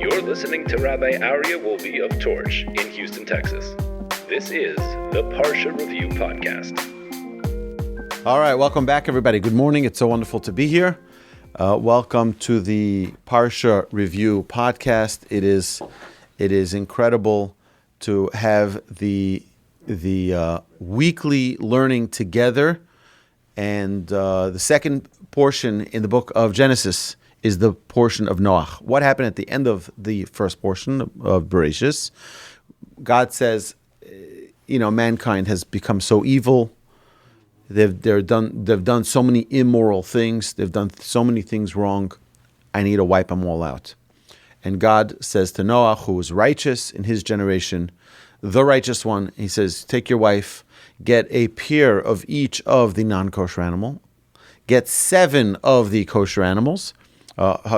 You're listening to Rabbi Wolbe of Torch in Houston, Texas. This is the Parsha Review Podcast. All right, welcome back, everybody. Good morning. It's so wonderful to be here. Welcome to the Parsha Review Podcast. It is incredible to have the weekly learning together, and the second portion in the book of Genesis is the portion of Noach. What happened at the end of the first portion of Bereshis? God says, mankind has become so evil. They've done so many immoral things. They've done so many things wrong. I need to wipe them all out. And God says to Noach, who was righteous in his generation, the righteous one, he says, take your wife, get a pair of each of the non-kosher animal, get 7 of the kosher animals,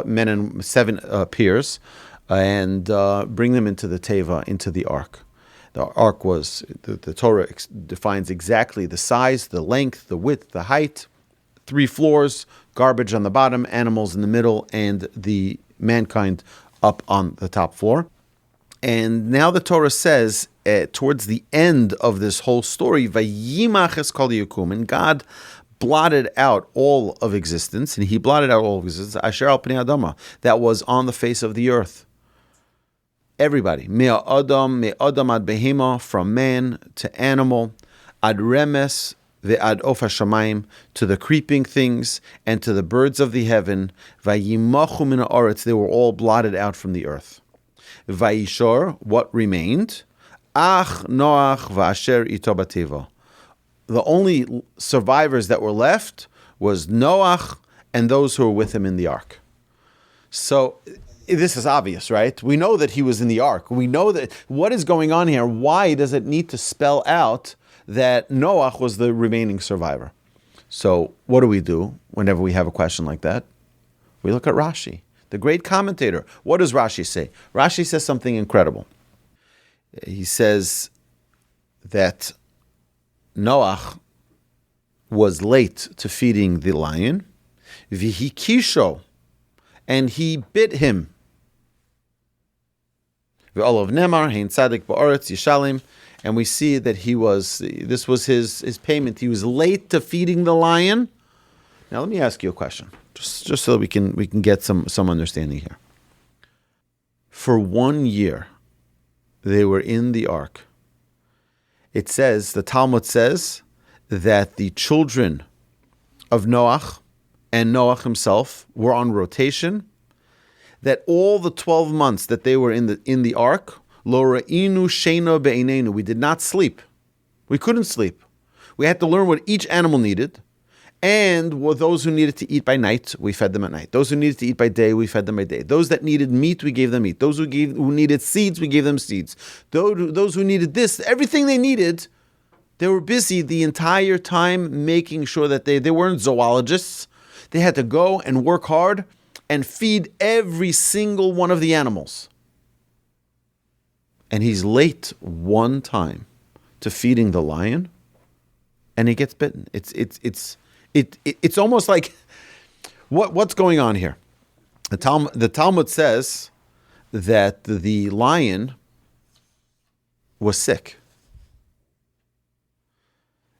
men and 7 pairs, and bring them into the teva, into the ark. The ark was, the Torah defines exactly the size, the length, the width, the height, 3 floors, garbage on the bottom, animals in the middle, and the mankind up on the top floor. And now the Torah says, towards the end of this whole story, Vayimach es kol yakum, and God blotted out all of existence, and He blotted out all of existence, Asher al pnei adama, that was on the face of the earth. Everybody, me'adam ad behema, from man to animal, ad remes ve'ad of hashamayim, to the creeping things and to the birds of the heaven. Vayimachu min haaretz, they were all blotted out from the earth. Vayishor, what remained? Ach Noach va'asher ito bateva. The only survivors that were left was Noach and those who were with him in the ark. So this is obvious, right? We know that he was in the ark. We know that what is going on here. Why does it need to spell out that Noach was the remaining survivor? So what do we do whenever we have a question like that? We look at Rashi, the great commentator. What does Rashi say? Rashi says something incredible. He says that Noach was late to feeding the lion, v'hikisho, and he bit him. V'olav nemar hein tzadik ba'aretz yishalim, and we see that this was his payment. He was late to feeding the lion. Now let me ask you a question, just so that we can get some understanding here. For 1 year, they were in the ark. It says, the Talmud says, that the children of Noach and Noach himself were on rotation, that all the 12 months that they were in the ark, lo ra'inu sheina be'einenu, we did not sleep. We couldn't sleep. We had to learn what each animal needed, and those who needed to eat by night, we fed them at night. Those who needed to eat by day, we fed them by day. Those that needed meat, we gave them meat. Those who needed seeds, we gave them seeds. Those who needed this, everything they needed, they were busy the entire time making sure that they weren't zoologists. They had to go and work hard and feed every single one of the animals. And he's late one time to feeding the lion, and he gets bitten. It's almost like, what's going on here? The Talmud says that the lion was sick.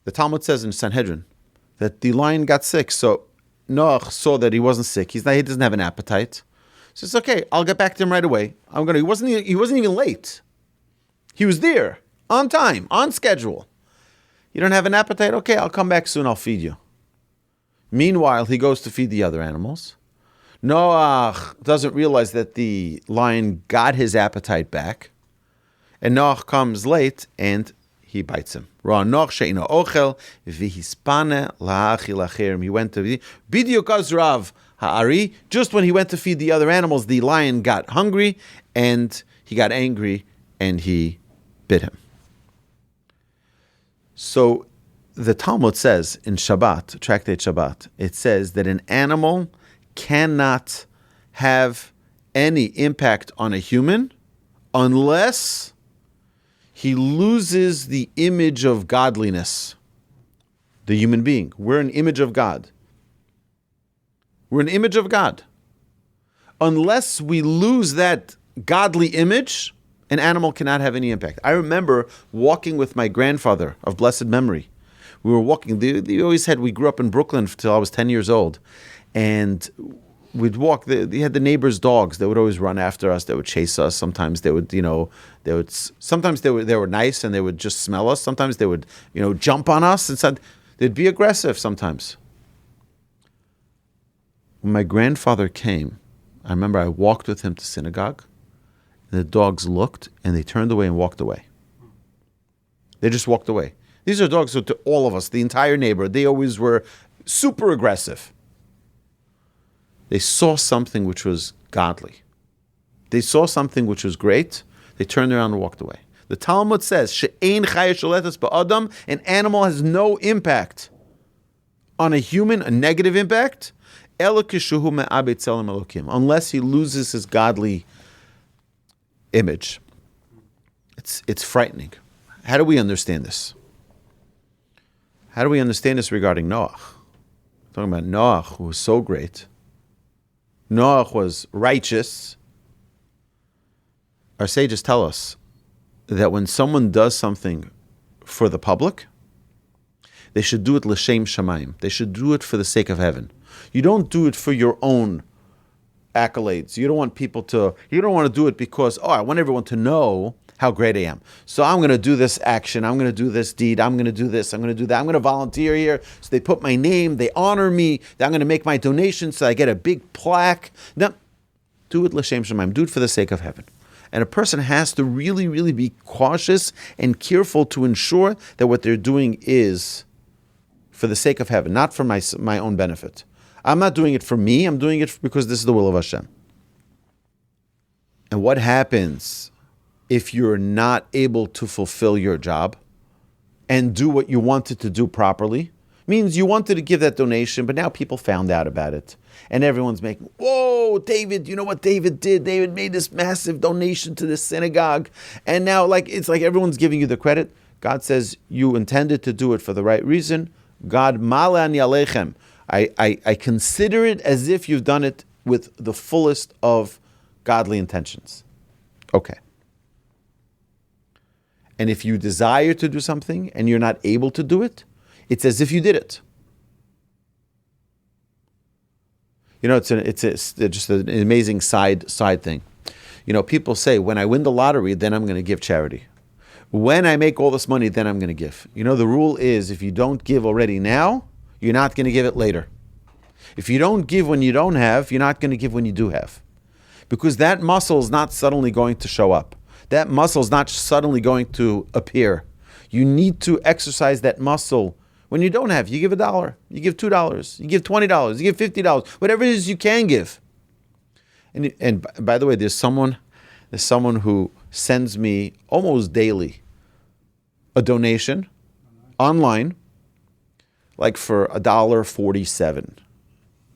The Talmud says in Sanhedrin that the lion got sick. So Noach saw that he wasn't sick. He doesn't have an appetite. So it's okay. I'll get back to him right away. He wasn't even late. He was there on time, on schedule. You don't have an appetite? Okay, I'll come back soon. I'll feed you. Meanwhile, he goes to feed the other animals. Noach doesn't realize that the lion got his appetite back. And Noach comes late and he bites him. He went to Bidiyuk Rav Ha'ari. Just when he went to feed the other animals, the lion got hungry and he got angry and he bit him. So the Talmud says in Shabbat, Tractate Shabbat, it says that an animal cannot have any impact on a human unless he loses the image of godliness. The human being. We're an image of God. We're an image of God. Unless we lose that godly image, an animal cannot have any impact. I remember walking with my grandfather of blessed memory. We were walking. We grew up in Brooklyn until I was 10 years old. And we'd walk. They had the neighbors' dogs that would always run after us. They would chase us. Sometimes they would, sometimes they were nice and they would just smell us. Sometimes they would, jump on us and said they'd be aggressive sometimes. When my grandfather came, I remember I walked with him to synagogue. And the dogs looked and they turned away and walked away. They just walked away. These are dogs to all of us, the entire neighborhood. They always were super aggressive. They saw something which was godly. They saw something which was great. They turned around and walked away. The Talmud says, "She'ein chaya sholetas ba'adam," an animal has no impact on a human, a negative impact, ela kishuhu me'abed tzelem elokim, unless he loses his godly image. It's frightening. How do we understand this? How do we understand this regarding Noach? Talking about Noach, who was so great. Noach was righteous. Our sages tell us that when someone does something for the public, they should do it l'shem shamayim. They should do it for the sake of heaven. You don't do it for your own accolades. You don't want to do it because, I want everyone to know how great I am. So I'm going to do this action. I'm going to do this deed. I'm going to do this. I'm going to do that. I'm going to volunteer here. So they put my name. They honor me. I'm going to make my donation so I get a big plaque. No, do it l'shem shamayim. Do it for the sake of heaven. And a person has to really, really be cautious and careful to ensure that what they're doing is for the sake of heaven, not for my own benefit. I'm not doing it for me. I'm doing it because this is the will of Hashem. And what happens if you're not able to fulfill your job and do what you wanted to do properly? Means you wanted to give that donation, but now people found out about it. And everyone's making, whoa, David, you know what David did? David made this massive donation to this synagogue. And now it's like everyone's giving you the credit. God says you intended to do it for the right reason. God, ma'ale ani aleichem. I consider it as if you've done it with the fullest of godly intentions. Okay. And if you desire to do something and you're not able to do it, it's as if you did it. It's just an amazing side thing. People say, when I win the lottery, then I'm going to give charity. When I make all this money, then I'm going to give. The rule is, if you don't give already now, you're not going to give it later. If you don't give when you don't have, you're not going to give when you do have. Because that muscle is not suddenly going to show up. That muscle is not suddenly going to appear. You need to exercise that muscle. When you don't have, you give $1, you give $2, you give $20, you give $50, whatever it is you can give. And by the way, there's someone who sends me almost daily a donation online, like for $1.47,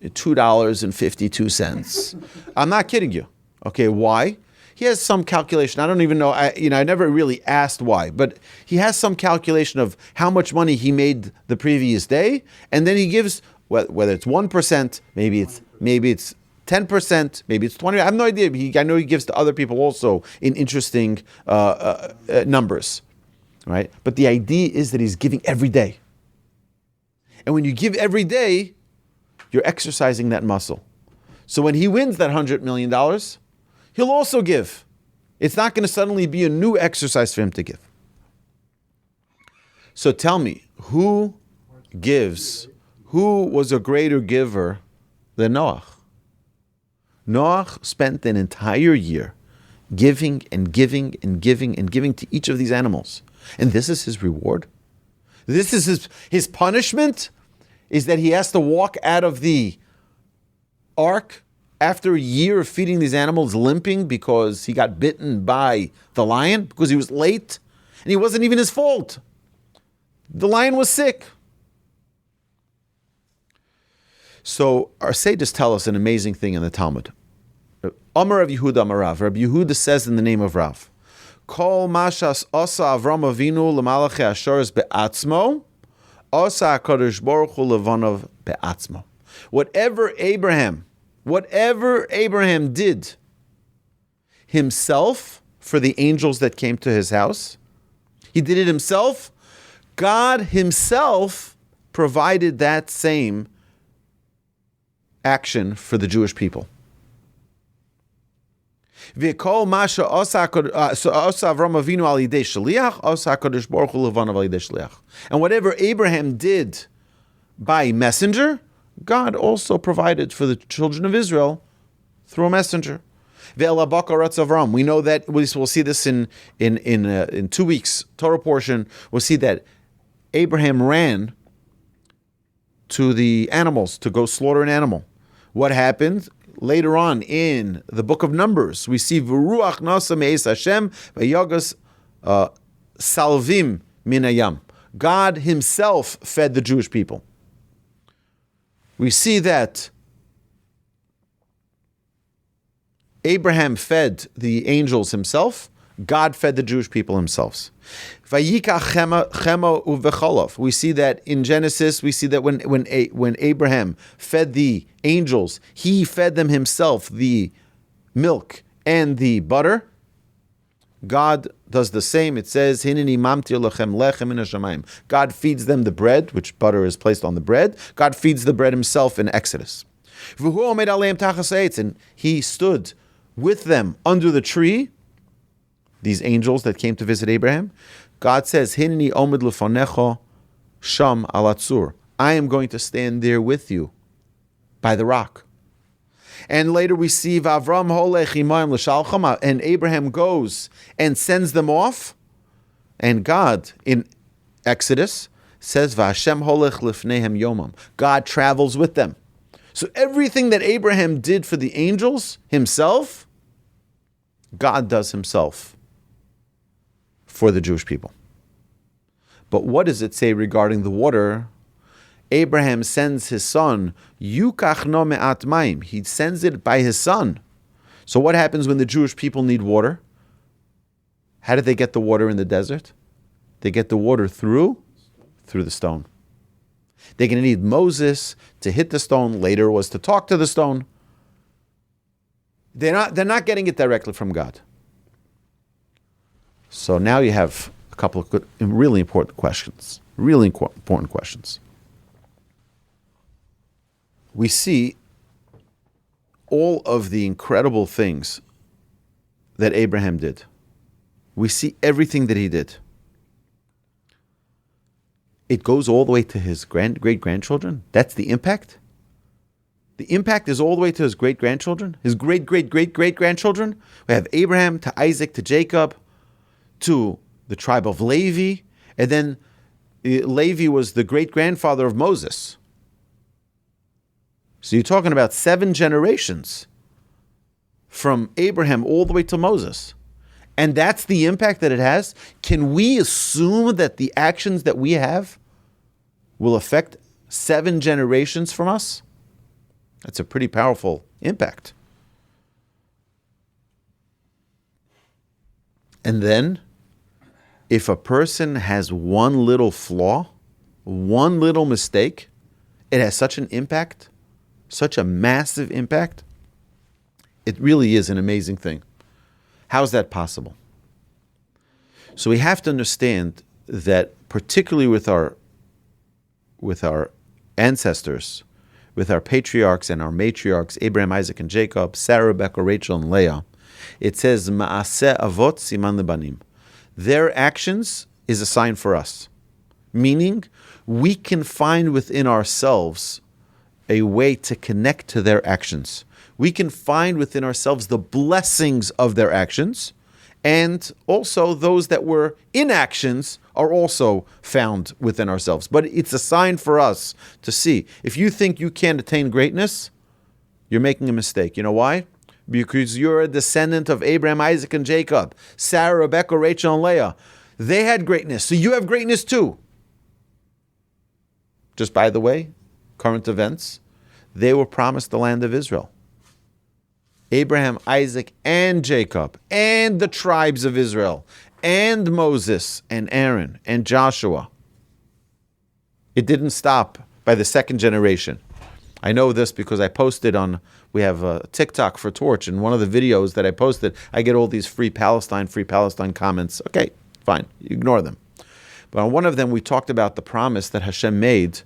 $2.52. I'm not kidding you. Okay, why? He has some calculation. I don't even know. I never really asked why, but he has some calculation of how much money he made the previous day, and then he gives whether it's 1%, maybe it's 10%, maybe it's 20%. I have no idea. I know he gives to other people also in interesting numbers, right? But the idea is that he's giving every day, and when you give every day, you're exercising that muscle. So when he wins that $100 million. He'll also give. It's not going to suddenly be a new exercise for him to give. So tell me, who gives? Who was a greater giver than Noach? Noach spent an entire year giving and giving and giving and giving to each of these animals. And this is his reward. This is his punishment, is that he has to walk out of the ark after a year of feeding these animals, limping because he got bitten by the lion, because he was late, and it wasn't even his fault. The lion was sick. So our sages tell us an amazing thing in the Talmud. Amar Rav Yehuda Amar Rav. Rabbi Yehuda says in the name of Rav, Kol mashas asa Avram Avinu l'malachei asharis be'atzmo, asa HaKadosh Baruch Hu levanav be'atzmo. Whatever Abraham did, himself for the angels that came to his house. He did it himself. God himself provided that same action for the Jewish people. And whatever Abraham did by messenger, God also provided for the children of Israel through a messenger. We know that we'll see this in 2 weeks Torah portion. We'll see that Abraham ran to the animals to go slaughter an animal. What happened? Later on in the book of Numbers, we see V'ruach nasa me'es Hashem v'yagas salvim min hayam. God himself fed the Jewish people. We see that Abraham fed the angels himself. God fed the Jewish people themselves. We see that in Genesis. We see that when Abraham fed the angels, he fed them himself the milk and the butter. God does the same. It says, God feeds them the bread, which butter is placed on the bread. God feeds the bread himself in Exodus. And he stood with them under the tree, these angels that came to visit Abraham. God says, Hineni omid lefanecha sham alatzur. I am going to stand there with you by the rock. And later we see Vavram holech imayim l'shalcham, and Abraham goes and sends them off. And God, in Exodus, says, V'Hashem holech lifnehem yomam. God travels with them. So everything that Abraham did for the angels himself, God does himself for the Jewish people. But what does it say regarding the water? Abraham sends his son, Yukach no me'at mayim. He sends it by his son. So what happens when the Jewish people need water? How did they get the water in the desert? They get the water through the stone. They're going to need Moses to hit the stone. Later was to talk to the stone. They're not getting it directly from God. So now you have a couple of really important questions. Really important questions. We see all of the incredible things that Abraham did. We see everything that he did. It goes all the way to his great-grandchildren. That's the impact. The impact is all the way to his great-grandchildren, his great-great-great-great-grandchildren. We have Abraham to Isaac to Jacob to the tribe of Levi, and then Levi was the great-grandfather of Moses. So you're talking about 7 generations from Abraham all the way to Moses. And that's the impact that it has. Can we assume that the actions that we have will affect 7 generations from us? That's a pretty powerful impact. And then, if a person has one little flaw, one little mistake, it has such an impact, such a massive impact. It really is an amazing thing. How is that possible? So we have to understand that, particularly with our ancestors, with our patriarchs and our matriarchs, Abraham, Isaac, and Jacob, Sarah, Rebecca, Rachel, and Leah, it says, Ma'aseh avot siman lebanim. Their actions is a sign for us. Meaning, we can find within ourselves a way to connect to their actions. We can find within ourselves the blessings of their actions, and also those that were inactions are also found within ourselves. But it's a sign for us to see. If you think you can't attain greatness, you're making a mistake. You know why? Because you're a descendant of Abraham, Isaac, and Jacob, Sarah, Rebecca, Rachel, and Leah. They had greatness, so you have greatness too. Just by the way, current events, they were promised the land of Israel. Abraham, Isaac, and Jacob, and the tribes of Israel, and Moses, and Aaron, and Joshua. It didn't stop by the second generation. I know this because I posted on We have a TikTok for Torch, and one of the videos that I posted, I get all these free Palestine comments. Okay, fine, ignore them. But on one of them, we talked about the promise that Hashem made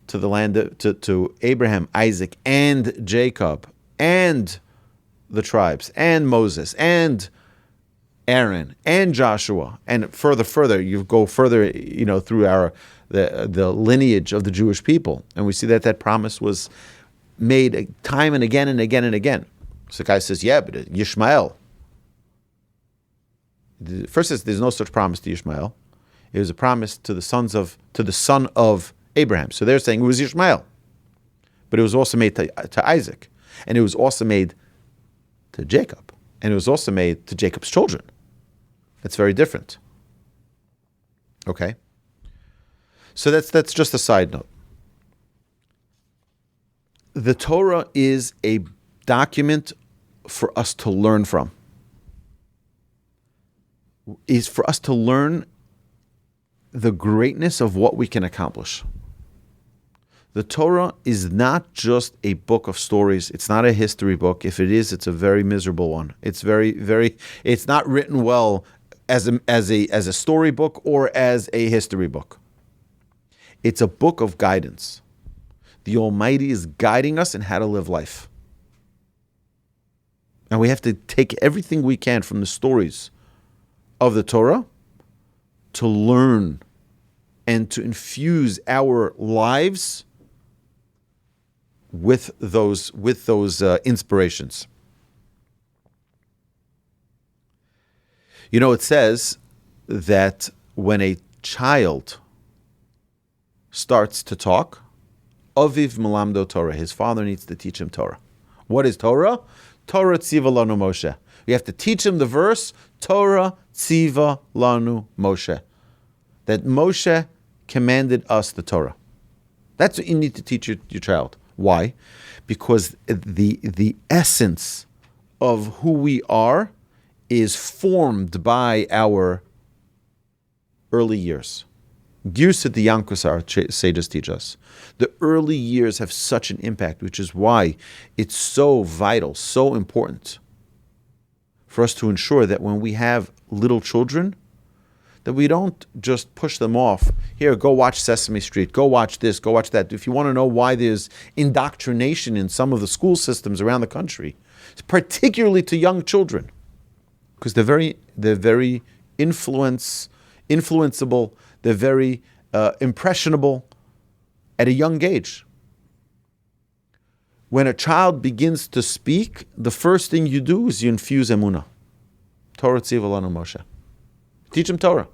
to the land, to Abraham, Isaac, and Jacob, and the tribes, and Moses, and Aaron, and Joshua, and further, you go further, through the lineage of the Jewish people, and we see that promise was made time and again and again and again. So the guy says, yeah, but Yishmael. First says there's no such promise to Yishmael. It was a promise to the son of Abraham. So they're saying it was Yishmael. But it was also made to Isaac. And it was also made to Jacob. And it was also made to Jacob's children. That's very different. Okay? So that's just a side note. The Torah is a document for us to learn from. Is for us to learn the greatness of what we can accomplish. The Torah is not just a book of stories. It's not a history book. If it is, it's a very miserable one. It's it's not written well as a storybook or as a history book. It's a book of guidance. The Almighty is guiding us in how to live life. And we have to take everything we can from the stories of the Torah to learn and to infuse our lives with those inspirations. It says that when a child starts to talk, Aviv Melamdo Torah, his father needs to teach him Torah. What is Torah? Torah tziva lanu Moshe. We have to teach him the verse, Torah tziva lanu Moshe. That Moshe commanded us the Torah. That's what you need to teach your child. Why? Because the essence of who we are is formed by our early years. Girsa the Yankus, our sages teach us. The early years have such an impact, which is why it's so vital, so important for us to ensure that when we have little children, that we don't just push them off. Here, go watch Sesame Street, go watch this, go watch that. If you want to know why there's indoctrination in some of the school systems around the country, it's particularly to young children, because they're very influenceable, they're very impressionable at a young age. When a child begins to speak, the first thing you do is you infuse emunah. Torah tziva lanu Moshe. Teach him Torah.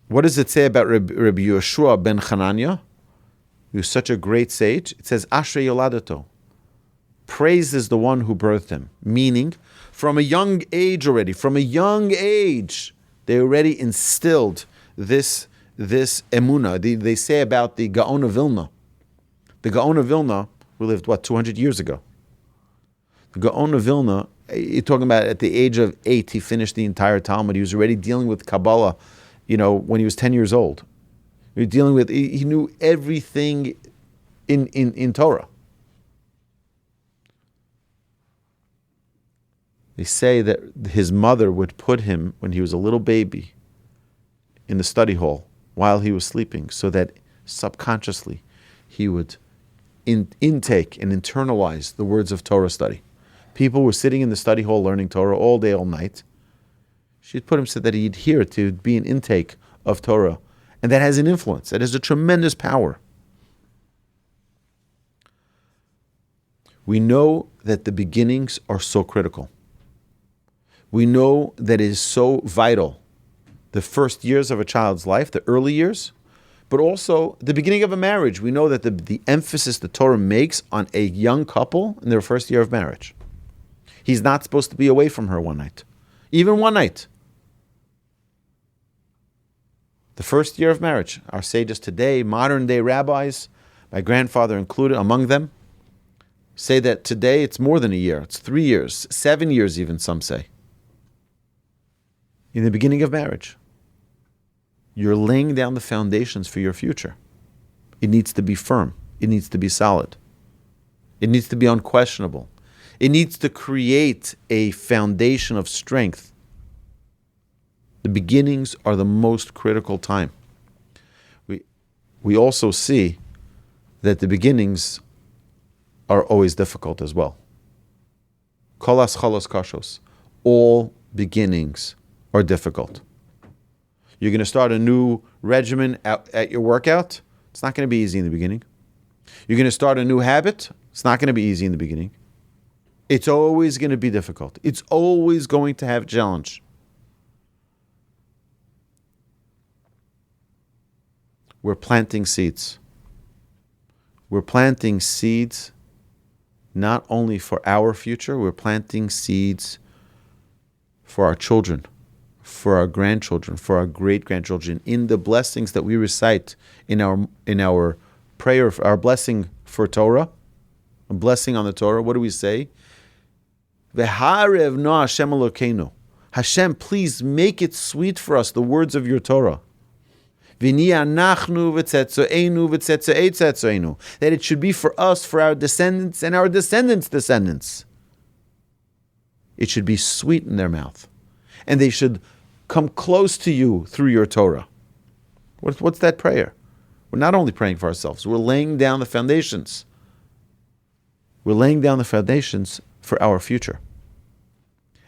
What does it say about Rabbi Yeshua ben Hanania? He was such a great sage. It says, Ashrei Yoladato. Praise is the one who birthed him. Meaning, from a young age, they already instilled this emunah. They say about the Gaon of Vilna. The Gaon of Vilna, who lived, 200 years ago. The Gaon of Vilna, you're talking about at the age of 8, he finished the entire Talmud. He was already dealing with Kabbalah, when he was 10 years old. He knew everything in Torah. They say that his mother would put him, when he was a little baby, in the study hall while he was sleeping, so that subconsciously he would intake and internalize the words of Torah study. People were sitting in the study hall learning Torah all day, all night. She'd put him so that he'd hear it, to be an intake of Torah. And that has an influence. That has a tremendous power. We know that the beginnings are so critical. We know that it is so vital, the first years of a child's life, the early years, but also the beginning of a marriage. We know that the emphasis the Torah makes on a young couple in their first year of marriage. He's not supposed to be away from her one night, even one night. The first year of marriage. Our sages today, modern day rabbis, my grandfather included among them, say that today it's more than a year. It's 3 years, 7 years even, some say. In the beginning of marriage, you're laying down the foundations for your future. It needs to be firm. it needs to be solid. It needs to be unquestionable. It needs to create a foundation of strength. The beginnings are the most critical time. We also see that the beginnings are always difficult as well. Kolas cholos kashos. All beginnings are difficult. You're going to start a new regimen at your workout. It's not going to be easy in the beginning. You're going to start a new habit. It's not going to be easy in the beginning. It's always going to be difficult. It's always going to have challenge. We're planting seeds. We're planting seeds not only for our future, we're planting seeds for our children, for our grandchildren, for our great-grandchildren, in the blessings that we recite in our prayer, our blessing for Torah, a blessing on the Torah. What do we say? V'harev no Hashem Elokeinu. Hashem, please make it sweet for us, the words of your Torah. That it should be for us, for our descendants, and our descendants' descendants. It should be sweet in their mouth. And they should come close to you through your Torah. What's that prayer? We're not only praying for ourselves, we're laying down the foundations. We're laying down the foundations for our future.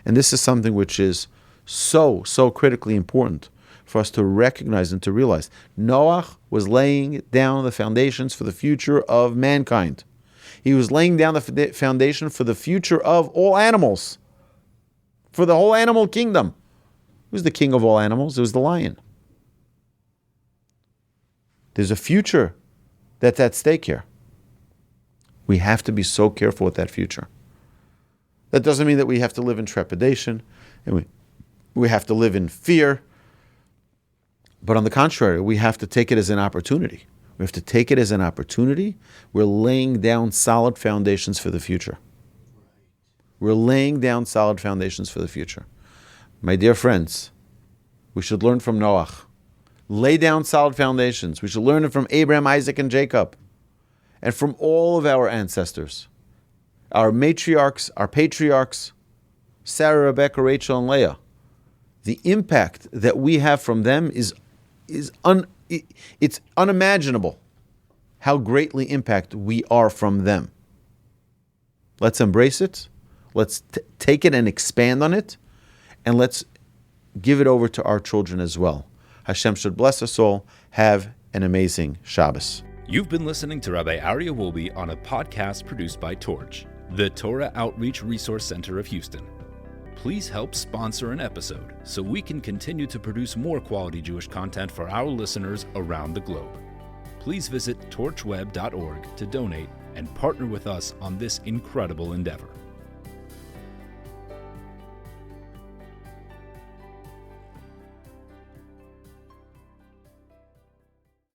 And this is something which is so critically important for us to recognize and to realize. Noach was laying down the foundations for the future of mankind. He was laying down the foundation for the future of all animals, for the whole animal kingdom. Who's the king of all animals? It was the lion. There's a future that's at stake here. We have to be so careful with that future. That doesn't mean that we have to live in trepidation and we have to live in fear. But on the contrary, we have to take it as an opportunity. We have to take it as an opportunity. We're laying down solid foundations for the future. We're laying down solid foundations for the future. My dear friends, we should learn from Noach. Lay down solid foundations. We should learn it from Abraham, Isaac, and Jacob, and from all of our ancestors. Our matriarchs, our patriarchs, Sarah, Rebecca, Rachel, and Leah. The impact that we have from them is unimaginable how greatly impacted we are from them. Let's embrace it. Let's take it and expand on it. And let's give it over to our children as well. Hashem should bless us all. Have an amazing Shabbos. You've been listening to Rabbi Aryeh Wolbe on a podcast produced by Torch, the Torah Outreach Resource Center of Houston. Please help sponsor an episode so we can continue to produce more quality Jewish content for our listeners around the globe. Please visit torchweb.org to donate and partner with us on this incredible endeavor.